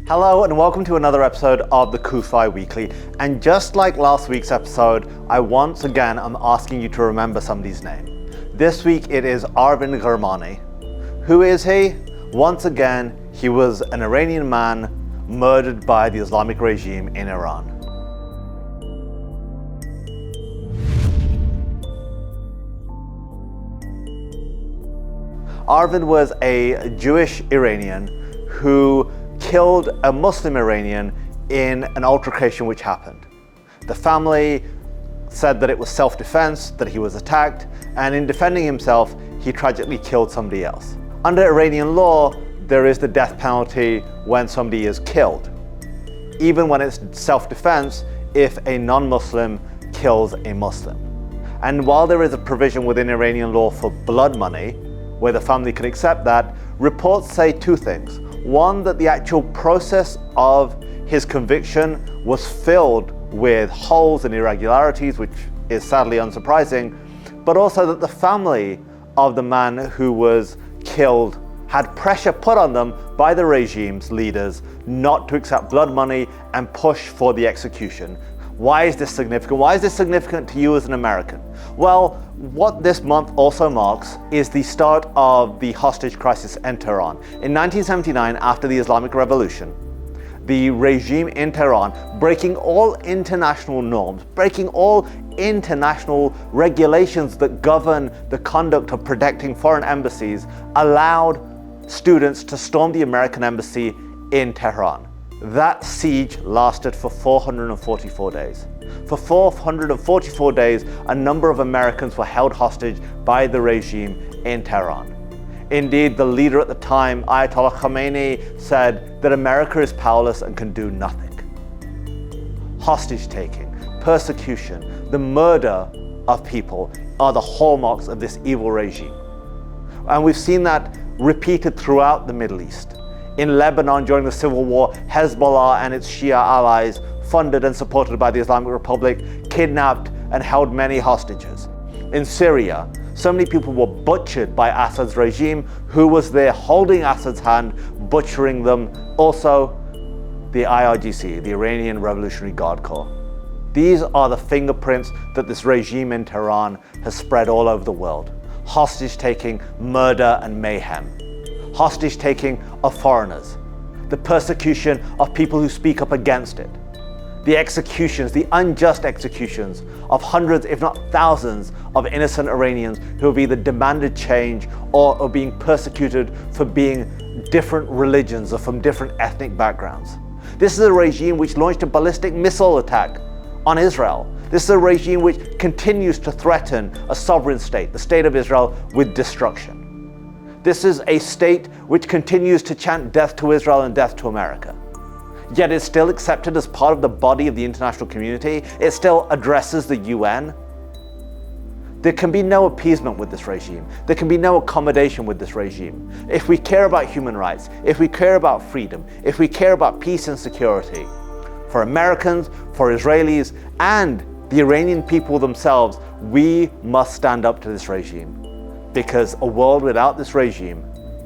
Hello and welcome to another episode of the CUFI Weekly. And just like last week's episode, I once again am asking you to remember somebody's name. This week it is Arvin Ghahremani. Who is he? Once again, he was an Iranian man murdered by the Islamic regime in Iran. Arvin was a Jewish-Iranian who killed a Muslim Iranian in an altercation which happened. The family said that it was self-defense, that he was attacked, and in defending himself, he tragically killed somebody else. Under Iranian law, there is the death penalty when somebody is killed. Even when it's self-defense, if a non-Muslim kills a Muslim. And while there is a provision within Iranian law for blood money, where the family can accept that, reports say two things. One, that the actual process of his conviction was filled with holes and irregularities, which is sadly unsurprising, but also that the family of the man who was killed had pressure put on them by the regime's leaders not to accept blood money and push for the execution. Why is this significant? Why is this significant to you as an American? Well, what this month also marks is the start of the hostage crisis in Tehran. In 1979, after the Islamic Revolution, the regime in Tehran, breaking all international norms, breaking all international regulations that govern the conduct of protecting foreign embassies, allowed students to storm the American embassy in Tehran. That siege lasted for 444 days. For 444 days, a number of Americans were held hostage by the regime in Tehran. Indeed, the leader at the time, Ayatollah Khamenei, said that America is powerless and can do nothing. Hostage taking, persecution, the murder of people are the hallmarks of this evil regime. And we've seen that repeated throughout the Middle East. In Lebanon during the civil war, Hezbollah and its Shia allies, funded and supported by the Islamic Republic, kidnapped and held many hostages. In Syria, so many people were butchered by Assad's regime, who was there holding Assad's hand, butchering them. Also, the IRGC, the Iranian Revolutionary Guard Corps. These are the fingerprints that this regime in Tehran has spread all over the world. Hostage taking, murder and mayhem. Hostage taking of foreigners, the persecution of people who speak up against it, the executions, the unjust executions of hundreds, if not thousands, of innocent Iranians who have either demanded change or are being persecuted for being different religions or from different ethnic backgrounds. This is a regime which launched a ballistic missile attack on Israel. This is a regime which continues to threaten a sovereign state, the state of Israel, with destruction. This is a state which continues to chant death to Israel and death to America. Yet it's still accepted as part of the body of the international community. It still addresses the UN. There can be no appeasement with this regime. There can be no accommodation with this regime. If we care about human rights, if we care about freedom, if we care about peace and security, for Americans, for Israelis, and the Iranian people themselves, we must stand up to this regime. Because a world without this regime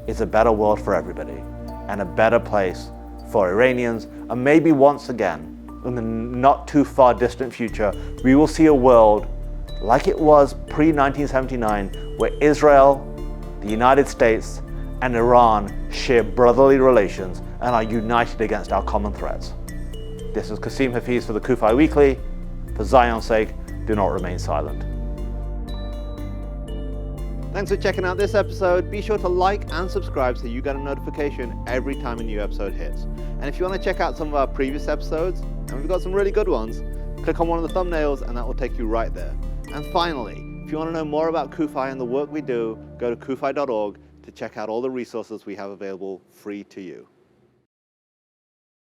is a better world for everybody and a better place for Iranians. And maybe once again, in the not too far distant future, we will see a world like it was pre-1979, where Israel, the United States, and Iran share brotherly relations and are united against our common threats. This is Kasim Hafeez for the CUFI Weekly. For Zion's sake, do not remain silent. Thanks for checking out this episode. Be sure to like and subscribe so you get a notification every time a new episode hits. And if you want to check out some of our previous episodes, and we've got some really good ones, click on one of the thumbnails and that will take you right there. And finally, if you want to know more about CUFI and the work we do, go to cufi.org to check out all the resources we have available free to you.